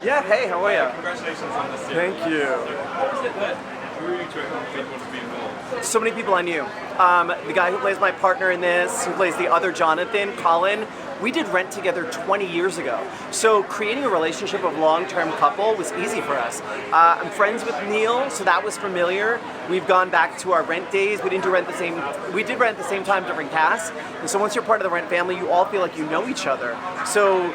Yeah, hey, how are you? Congratulations on the series. Thank you. What was it that drew you to it and made you want to be involved? So many people I knew. The guy who plays my partner in this, who plays the other Jonathan, Colin, we did Rent together 20 years ago. So creating a relationship of long-term couple was easy for us. I'm friends with Neil, so that was familiar. We've gone back to our Rent days. We did Rent at the same time, different casts. And so once you're part of the Rent family, you all feel like you know each other. So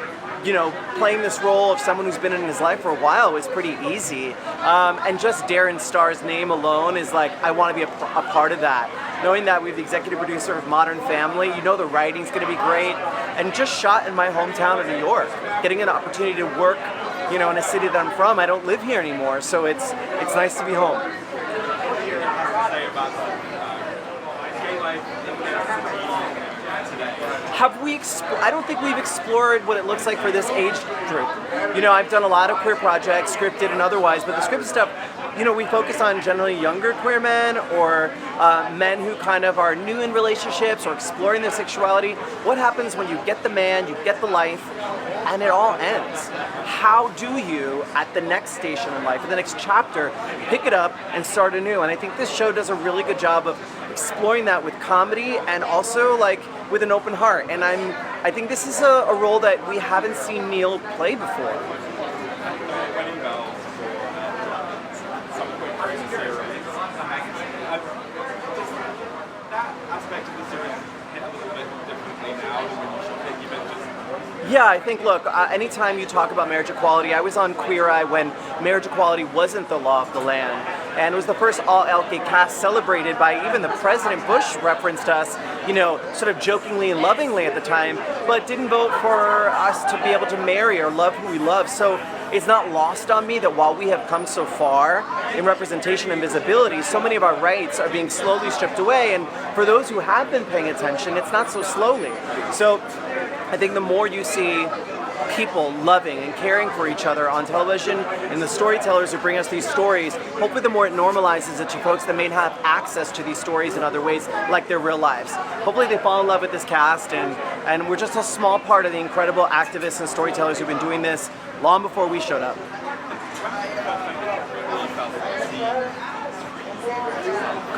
playing this role of someone who's been in his life for a while was pretty easy. And just Darren Starr's name alone is like, I want to be a part of that. Knowing that we have the executive producer of Modern Family, the writing's going to be great. And just shot in my hometown of New York. Getting an opportunity to work, in a city that I'm from. I don't live here anymore, so it's nice to be home. Say about gay life in the city today. I don't think we've explored what it looks like for this age group. I've done a lot of queer projects, scripted and otherwise, but the scripted stuff, we focus on generally younger queer men or men who kind of are new in relationships or exploring their sexuality. What happens when you get the man, you get the life, and it all ends? How do you, at the next station in life, at the next chapter, pick it up and start anew? And I think this show does a really good job of exploring that with comedy and also with an open heart. And I think this is a role that we haven't seen Neil play before. Wedding bells for some point during the series. Does that aspect of the series hit a little bit differently now than when you shot it? Even just Yeah, I think, look, anytime you talk about marriage equality, I was on Queer Eye when marriage equality wasn't the law of the land. And it was the first all-gay cast celebrated by even the President Bush referenced us, sort of jokingly and lovingly at the time, but didn't vote for us to be able to marry or love who we love. So it's not lost on me that while we have come so far in representation and visibility, so many of our rights are being slowly stripped away. And for those who have been paying attention, it's not so slowly. So I think the more you see people loving and caring for each other on television and the storytellers who bring us these stories, hopefully the more it normalizes it to folks that may not have access to these stories in other ways, like their real lives. Hopefully they fall in love with this cast, and we're just a small part of the incredible activists and storytellers who've been doing this long before we showed up.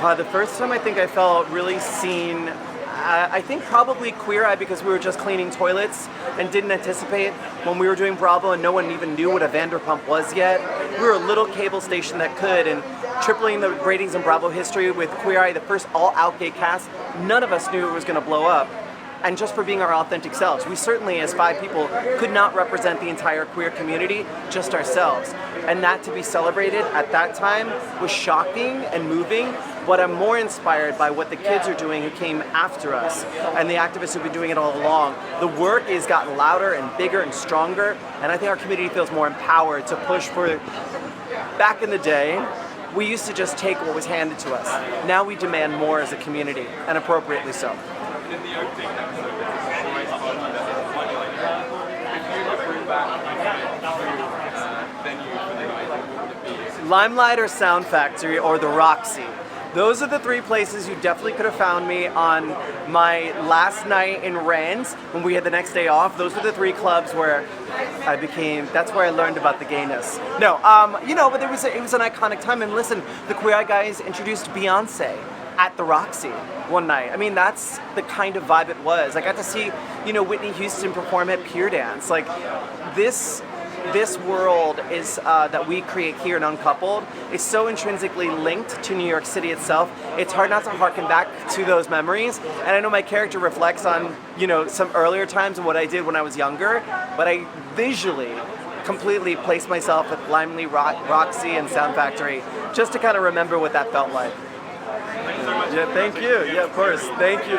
God, the first time I think I felt really seen, I think probably Queer Eye, because we were just cleaning toilets and didn't anticipate when we were doing Bravo and no one even knew what a Vanderpump was yet. We were a little cable station that could, and tripling the ratings in Bravo history with Queer Eye, the first all-out gay cast, none of us knew it was going to blow up. And just for being our authentic selves. We certainly, as 5 people, could not represent the entire queer community, just ourselves. And that to be celebrated at that time was shocking and moving, but I'm more inspired by what the kids are doing who came after us, and the activists who've been doing it all along. The work has gotten louder and bigger and stronger, and I think our community feels more empowered to push for. Back in the day, we used to just take what was handed to us. Now we demand more as a community, and appropriately so. in the opening episode, there's always a moment that it's funny, like, if you could bring back a venue for the night, what would it be? Limelight or Sound Factory or the Roxy. Those are the 3 places you definitely could have found me on my last night in Rent when we had the next day off. Those were the 3 clubs where that's where I learned about the gayness. No, but it was an iconic time. And listen, the Queer Eye guys introduced Beyonce at the Roxy one night. I mean, that's the kind of vibe it was. I got to see, Whitney Houston perform at Pier Dance. Like, this world is that we create here in Uncoupled is so intrinsically linked to New York City itself. It's hard not to harken back to those memories. And I know my character reflects on, some earlier times and what I did when I was younger, but I visually completely place myself at Limelight, Roxy, and Sound Factory just to kind of remember what that felt like. Thank you so much. Yeah, thank you. Yeah, of course. Thank you.